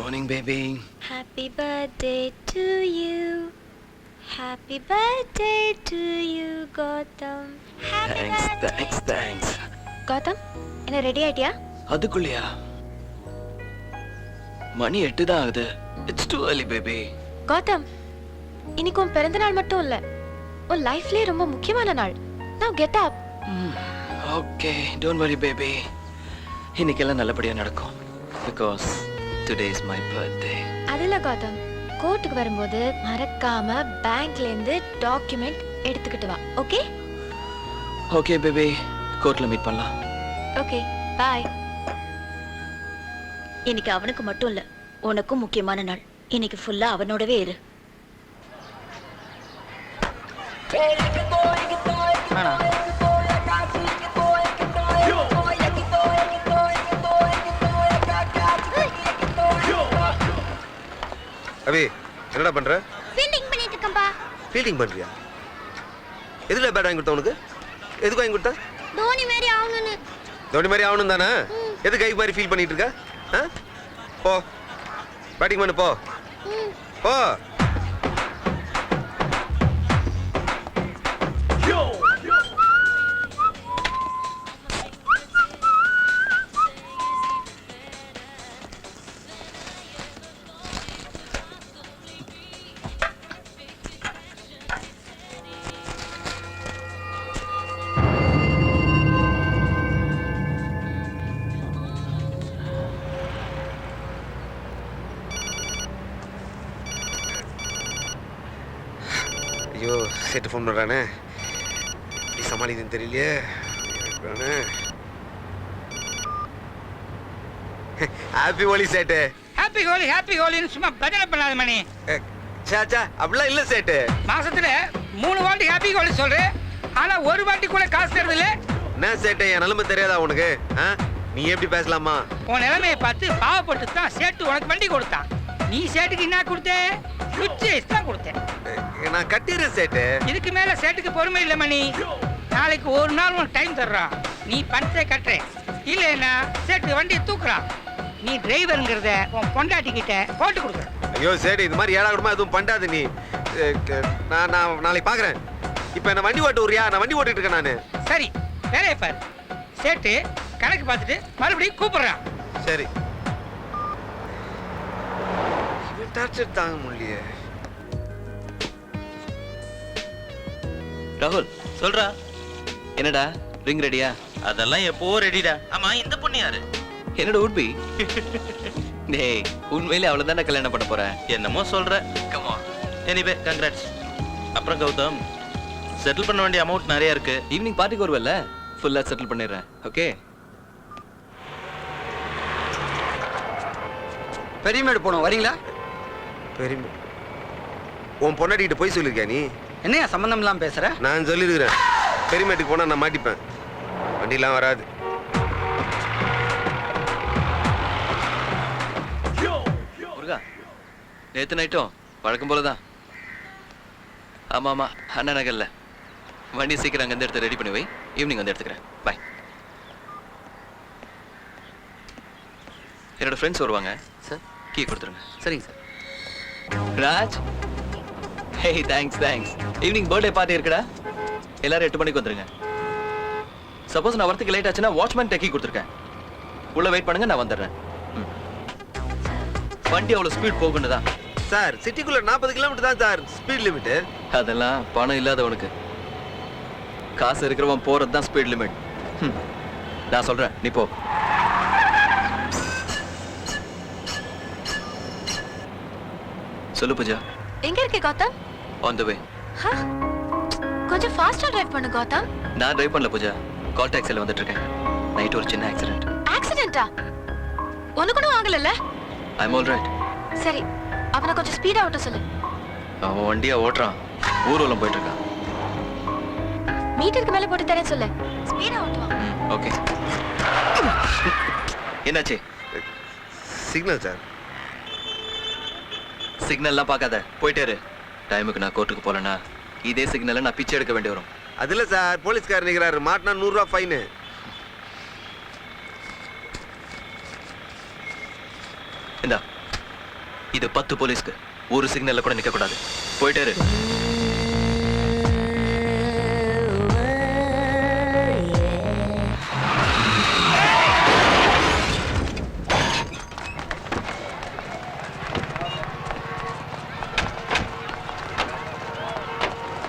morning, baby. Happy birthday to you. Happy birthday to you, Gotham. Happy Thanks. Gotham, என்ன ready ஆயிட்டியா? அதுக்குள்ளயா? மணி 8 தான் ஆகுது. It's too early, baby. Gotham, இன்னைக்கு உன் பிறந்த நாள் மட்டும் இல்ல, உன் லைஃப்லயே ரொம்ப முக்கியமான நாள். Now get up. Okay, don't worry, baby. இன்னைக்கெல்லாம் நல்லபடியா நடக்கும். Because today is my birthday. அதில்ல Gotham, கோர்ட்டுக்கு வரும்போது மறக்காம பேங்க்ல இருந்து டாக்குமெண்ட் எடுத்துக்கிட்டு வா. ஓகே? Okay, baby. கோர்ட்ல மீட் பண்ணலாம். Okay, bye. இன்னைக்கு அவனுக்கு மட்டும் இல்ல, உனக்கும் முக்கியமான நாள். இன்னைக்கு ஃபுல்லா அவனோடவே இரு. அபி, என்னடா பண்ற? ஃபீல்டிங் பண்ணிட்டு இருக்கேன்பா. ஃபீல்டிங் பண்றியா? எதுல பேட் வாங்கி கொடுத்த உனக்கு? எதுக்கு வாங்கி கொடுத்த? தோனி மாதிரி ஆகணும்னு. தோனி மாதிரி ஆகணும் தானே? எது கை மாதிரி ஃபீல் பண்ணிட்டு இருக்க? போ பேட்டிங் பண்ணு, போ போ. ஐயோ, சேட்டு ஃபோன் பண்ணுறானே, எப்படி சமாளிக்குதுன்னு தெரியலையே. ஹாப்பி ஹோலி சேட்டு. ஹாப்பி ஹோலின்னு சும்மா பஜனை பண்ணாத மணி. சாச்சா, அப்படிலாம் இல்லை சேட்டு. மாசத்துல 3 வாட்டி ஹாப்பி ஹோலி சொல்றேன், ஆனா ஒரு வாட்டி கூட காசு தருது இல்ல. என்ன சேட்டு, என் நிலைமை தெரியாதா உனக்கு? நீ எப்படி பேசலாமா? உன் நிலைமையை பார்த்து பாவப்பட்டு தான் சேட்டு உனக்கு வண்டி கொடுத்தான். நீ சேட்டுக்கு என்ன கொடுத்த? தான் கொடுத்தேன். நான் கட்டிடுறேன் சேட்டு. இதுக்கு மேல சேட்டுக்கு பொறுமை இல்லை மணி. நாளைக்கு ஒரு நாள் உனக்கு டைம் தர்றான், நீ பணத்தை கட்டுற. இல்லைன்னா சேட்டு வண்டியை தூக்குறான். நீ டிரைவருங்கிறத உன் பொண்டாட்டி கிட்ட போட்டு கொடுக்குற. ஐயோ சேட்டு, இது மாதிரி ஏழா கூடமா எதுவும் பண்ணாது நீ. நான் நாளைக்கு பார்க்குறேன். இப்போ என்ன வண்டி ஓட்டு விடுறியா? நான் வண்டி ஓட்டிட்டு இருக்கேன் நான். சரி, வேலையை பாரு. சேட்டு கணக்கு பார்த்துட்டு மறுபடியும் கூப்பிடுறான். சரி. டார்ச்சர் தாங்க முடியலையே. ராகுல், சொல்றா. என்னடா ரிங் ரெடியா? அதெல்லாம் எப்போ ரெடிடா. ஆமா, இந்த பொண்ணு யாரு? என்னோட உட்பி. டேய், உண்மையிலே அவளை தானே கல்யாணம் பண்ண போறேன். என்னமோ சொல்ற. Come on. Anyway congrats. அப்புறம் கௌதம், செட்டில் பண்ண வேண்டிய அமௌண்ட் நிறைய இருக்கு. ஈவினிங் பார்ட்டிக்கு வருவல்ல, ஃபுல்லா செட்டில் பண்ணிடுறேன். ஓகே? பெரியமேடு போனோம், வரீங்களா? பெரியமே, உன் பொண்டாட்டிகிட்ட போய் சொல்லியிருக்கியா நீ? என்னையா சம்பந்தம் இல்லாம பேசுற? நான் சொல்லியிருக்கிறேன், பெரியமேட்டுக்கு போனால் நான் மாட்டிப்பேன், வண்டிலாம் வராது. முருகா, நேற்று நைட்டும் வழக்கம் போல தான். ஆமாம் ஆமாம், அண்ணா நகரில் வண்டி சீக்கிரம் அங்கேருந்து எடுத்து ரெடி பண்ணி வை. ஈவினிங் வந்து எடுத்துக்கிறேன். பாய். என்னோட ஃப்ரெண்ட்ஸ் வருவாங்க சார், கீ கொடுத்துருங்க. சரிங்க சார். ராஜ், ஹே, தேங்க்ஸ். ஈவினிங் பர்த்டே பார்ட்டி இருக்குடா, எல்லாரும் 8 மணிக்கு வந்துருங்க. சப்போஸ் நான் வரத்துக்கு லேட் ஆச்சுன்னா வாட்ச்மேன் டெக்கி கொடுத்துருக்கேன், உள்ள வெயிட் பண்ணுங்க, நான் வந்துடுறேன். வண்டி அவ்வளோ ஸ்பீட் போகுன்னு தான் சார். சிட்டிக்குள்ள 40 கிலோமீட்டர் தான் சார் ஸ்பீட் லிமிட்டு. அதெல்லாம் பணம் இல்லாதவனுக்கு, காசு இருக்கிறவன் போறது தான் ஸ்பீட் லிமிட். நான் சொல்றேன், நீ போ. சொல்லு பூஜா. எங்க இருக்கே கௌதம்? ஆன் தி வே. கொஞ்சம் ஃபாஸ்டா டிரைவ் பண்ணு கௌதம். நான் டிரைவ் பண்ணல பூஜா, கால் டாக்ஸில வந்துட்டு இருக்கேன். நைட் ஒரு சின்ன ஆக்சிடென்ட். ஆக்சிடென்ட்டா? ஒண்ணுக்கும் ஆகலல்ல? ஐ அம் ஆல் ரைட். சரி, அவனை கொஞ்சம் ஸ்பீடா ஓட்ட சொல்லு. அவன் வண்டியா ஓட்டுறான், ஊர்வலம் போயிட்டு இருக்கான். மீட்டருக்கு மேல போட்டு தரேன் சொல்லு, ஸ்பீடா ஓட்டுவான். ஓகே. என்னாச்சு? Signal sir. சிக்னல்லாம் பார்க்காத, போயிட்டே இரு. டைமுக்கு நான் கோர்ட்டுக்கு போலனா இதே சிக்னலை நான் பிச்சை எடுக்க வேண்டி வரும். அதில்ல சார், போலீஸ்காரர் நிற்கிறாரு, மாட்டினா 100 ரூபா ஃபைனு. இந்தா இது 10 போலீஸ்க்கு. ஒரு சிக்னல்ல கூட நிக்க கூடாது. போயிட்டே இரு.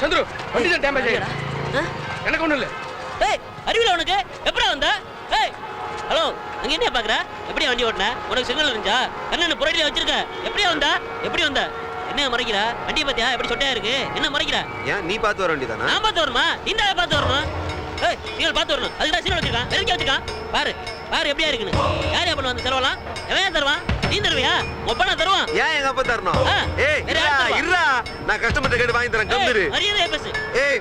சந்துரு வண்டி தான் டேமேஜ் ஆயிடுச்சு. எனக்கு ஒண்ணும் இல்ல. ஏய் அறிவில உனக்கு எப்படா வந்த? ஏய் ஹலோ அங்க என்ன பாக்குற? எப்படி வண்டி ஓட்டுன? உனக்கு சிக்னல் இருந்துச்சா? கண்ணு புரடியில வச்சிருக்க. எப்படி வந்த? என்ன மறைக்கிற? வண்டியை பாத்தியா எப்படி சொட்டையா இருக்கு? என்ன மறைக்கிற? ஏன் நீ பார்த்து வர வேண்டியதானா? நான் பார்த்து வரணுமா? இந்த பார்த்து வரணும். ஏய் நீங்க பார்த்து வரணும். அதுக்கு சிக்னல் வச்சிருக்கான். வெறுக்கி வச்சிருக்கான். பாரு எப்படியா இருக்குன்னு. யார் பண்ண வந்து தருவான்? எவன் தருவான்? நீ தருவியா? ஒப்பனா தருவான். ஏன் எங்க அப்பா தரணும்? ஆ, ஏய் வேற இருடா யார் தருவா? இருடா, நான் கஸ்டமர்ட்ட கேட்டு வாங்கி தரேன். கம்பீரு. மரியாதையா பேசு. ஏய்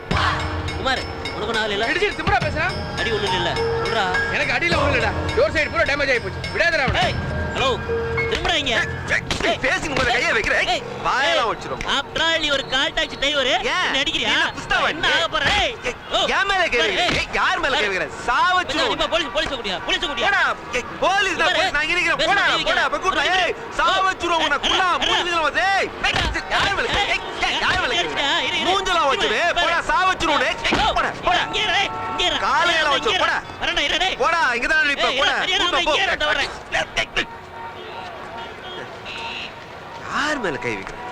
குமார் உனக்கு நாள் இல்ல. இடிச்சு திமிரா பேசுறா. அடி ஒண்ணு இல்ல. சொல்றா. எனக்கு அடியில ஒண்ணு இல்லடா. டோர் சைடு பூரா டேமேஜ் ஆயி போச்சு. விடாதடா அவனை. ஏய் ஹலோ திரும்புறாங்க. பேசி உங்களை கைய வைக்கிறேன். ஏய், வாயெல்லாம் வச்சிரும். ஆப்டர் நீ ஒரு கால் டாக்ஸி டிரைவர் ஏன்? என்ன அடிக்கிறியா? என்ன புஸ்தகம் என்ன ஆக போற? ஏய் ஏன் மேல கை வைக்கிறேன்? ஏய், யார் மேல கை வைக்கிறேன்? சாவச்சிரும். இப்ப போலீஸ் கூடியா? போடா. ஏய், போலீஸ் தான் போலீஸ். நான் இங்க நிக்கிறேன். போடா போய் கூட்டு வா. ஏய், சாவச்சிரும் உன்னை. குள்ளா மூஞ்சில வந்து. ஏய், யார் மேல கை? ஏய், யார் மேல கை? மூஞ்சில வச்சிரு. போடா சாவச்சிரும் டேய். போடா. இங்க இரு. காலையில வச்சிரு. போடா. வரடா இரு டேய். போடா, இங்க தான் நிப்ப. போடா. இங்க வரேன். யார் மேல கை வைக்கிறேன்?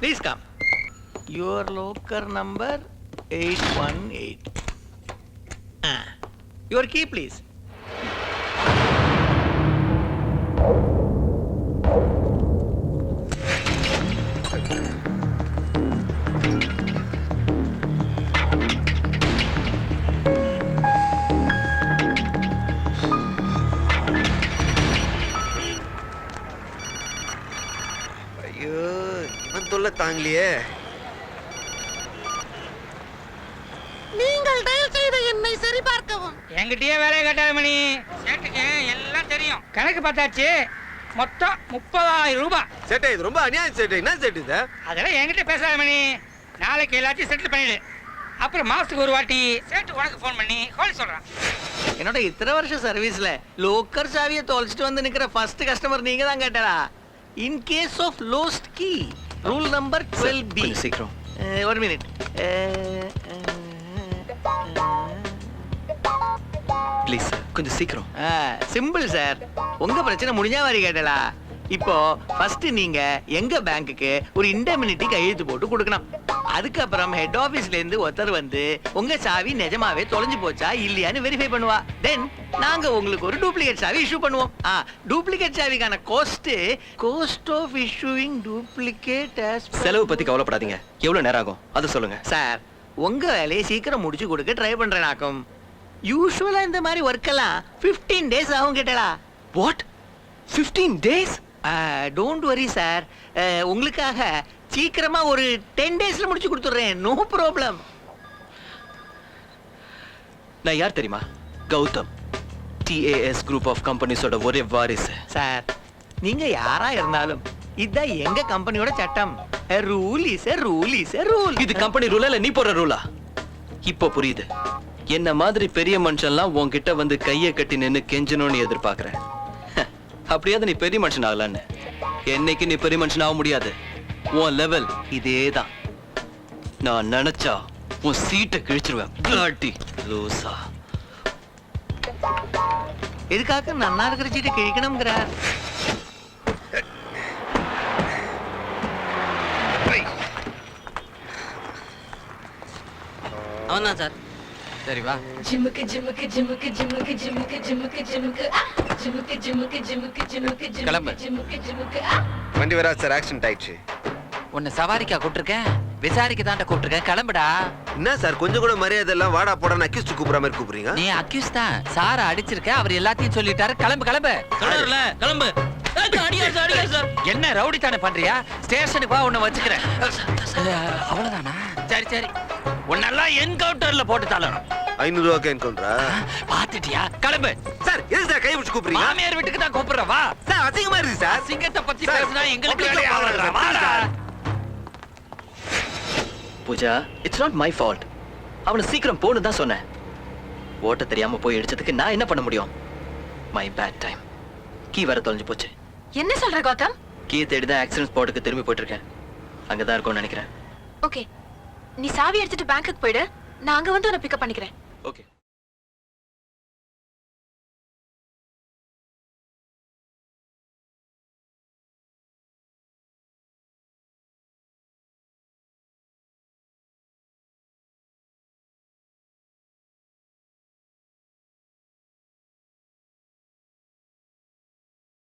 Please come. Your locker number 818. Your key, please. ஐயோ, இவன் தொல்லை தாங்கலையே. என்கிட்டயே வேலையை கட்டாத மணி. சேட்டுக்கு எல்லாம் தெரியும். கணக்கு பார்த்தாச்சு. மொத்தம் 30,000 ரூபாய். சேட்டை, இது ரொம்ப அநியாயம் சேட்டை. என்ன சேட்டு இது? அதெல்லாம் என்கிட்ட பேசாத மணி. நாளைக்கு எல்லாத்தையும் செட்டில் பண்ணிடு. அப்புறம் மாசத்துக்கு ஒரு வாட்டி சேட்டு உனக்கு ஃபோன் பண்ணி ஹோல் சொல்றான். என்னோட இத்தனை வருஷம் சர்வீஸ்ல லோக்கர் சாவியை தொலைச்சிட்டு வந்து நிக்கிற ஃபர்ஸ்ட் கஸ்டமர் நீங்க தான் கேட்டடா. In case of lost key rule number 12B. கொஞ்சம் சீக்கிரம். ஒரு மினிட். ப்ளீஸ் கொஞ்சம் சீக்கிரம். Simple sir. உங்க பிரச்சனை முடிஞ்சா மாதிரி கேட்டலா. இப்போ ஃபர்ஸ்ட் நீங்க எங்க பேங்க்குக்கு ஒரு இண்டெமினிட்டி கையெழுத்து போட்டு கொடுக்கணும். அதுக்கப்புறம் ஹெட் ஆபீஸ்ல இருந்து ஒருத்தர் வந்து உங்க சாவி நிஜமாவே தொலைஞ்சு போச்சா இல்லையான்னு வெரிஃபை பண்ணுவா. தென் நாங்க உங்களுக்கு ஒரு டூப்ளிகேட் சாவி இஷ்யூ பண்ணுவோம். டூப்ளிகேட் சாவிக்கான கோஸ்ட் ஆஃப் இஷ்யூவிங் டூப்ளிகேட் செலவு பத்தி கவலைப்படாதீங்க. எவ்வளவு நேரம் ஆகும் அது சொல்லுங்க. சார் உங்க வேலையை சீக்கிரம் முடிச்சு கொடுக்க ட்ரை பண்றேன். ஆக்கும் யூசுவலா இந்த மாதிரி ஒர்க் எல்லாம் 15 days ஆகும் கேட்டலா. What? 15 days? Don't worry sir. உங்களுக்காக சீக்கிரமா ஒரு 10 daysல முடிச்சு கொடுத்துறேன். No problem. நான் யார் தெரியுமா? கௌதம். TAS குரூப் ஆஃப் கம்பெனிஸோட ஒரே வாரிசு. சார் நீங்க யாரா இருந்தாலும் இதுதான் எங்க கம்பெனியோட சட்டம். Rule is a rule is a rule. இது கம்பெனி ரூலா இல்ல நீ போற ரூலா? இப்போ புரியுது. என்ன மாதிரி பெரிய மனுஷன்லாம் உன்கிட்ட வந்து கையை கட்டி நின்னு கெஞ்சணும்னு எதிர்பார்க்கறேன். அப்படியாவது நீ பெரிய மனுஷன் ஆகலான்னு. என்னைக்கு நீ பெரிய மனுஷன் ஆக முடியாது. உன் லெவல் இதேதான். நான் நினைச்சா உன் சீட்டை கிழிச்சிருவேன். பிளாட்டி லூசா. எதுக்காக நன்னா இருக்கிற சீட்டை கிழிக்கணுங்கிற? அவன்தான் சார். சரி வா. ஜிமுக்கு ஜிமுக்கு ஜிமுக்கு ஜிமுக்கு ஜிமுக்கு ஜிமுக்கு ஜிமுக்கு ஜிமுக்கு ஜிமுக்கு ஜிமுக்கு ஜிமுக்கு கிளம்பு. ஜிமுக்கு ஜிமுக்கு. வண்டி வராது சார், ஆக்சிடென்ட் ஆயிடுச்சு. உன்னை சவாரிக்கா கூப்பிட்டுருக்கேன், விசாரிக்க தாண்ட கூப்பிட்டுருக்கேன். கிளம்புடா. என்ன சார் கொஞ்சம் கூட மரியாதை எல்லாம் வாடா போடான்னு அக்யூஸ்ட் கூப்பிடுற மாதிரி கூப்பிடுறீங்க? நீ அக்யூஸ் தான். சார அடிச்சிருக்க, அவர் எல்லாத்தையும் சொல்லிட்டாரு. கிளம்பு கிளம்பு. சொல்றல கிளம்பு. அடியா சார். என்ன ரவுடி தானே பண்றியா? ஸ்டேஷனுக்கு வா, உன்னை வச்சுக்கிறேன். அவ்வளவுதானா? சரி உன்னெல்லாம் என்கவுண்டர்ல போட்டு தள்ளணும். 500 ரூபாய்க்கு என்கவுண்டரா? பாத்துட்டியா? கிளம்பு. சார் எதுக்கு சார் கை பிடிச்சு கூப்பிடுறீங்க? மாமியார் வீட்டுக்கு தான் கூப்பிடுறேன். வா. சார் அசிங்கமா இருக்கு சார். சிங்கத்தை பத்தி சார், பேசினா எங்களுக்கு public வேலையை ல ஆகாதுடா. பாருங்க, வாடா. Sir. Pooja, it's not my fault. அவனை சீக்கிரம் போன்னு தான் சொன்னேன். ஓட்ட தெரியாம போய் இடிச்சதுக்கு நான் என்ன பண்ண முடியும்? My bad time. கீ வர தொலைஞ்சு போச்சு. என்ன சொல்ற கௌதம்? கீ தேடி தான் ஆக்சிடென்ட் ஸ்பாட்டுக்கு திரும்பி போயிட்டு இருக்கேன். அங்கதான் இருக்கும்னு நினைக்கிறேன். ஓகே, நீ சாவி எடுத்துட்டு பேங்க்குக்கு போயிடு. நான் அங்க வந்து உன்னை பிக்கப் பண்ணிக்கிறேன். ஓகே.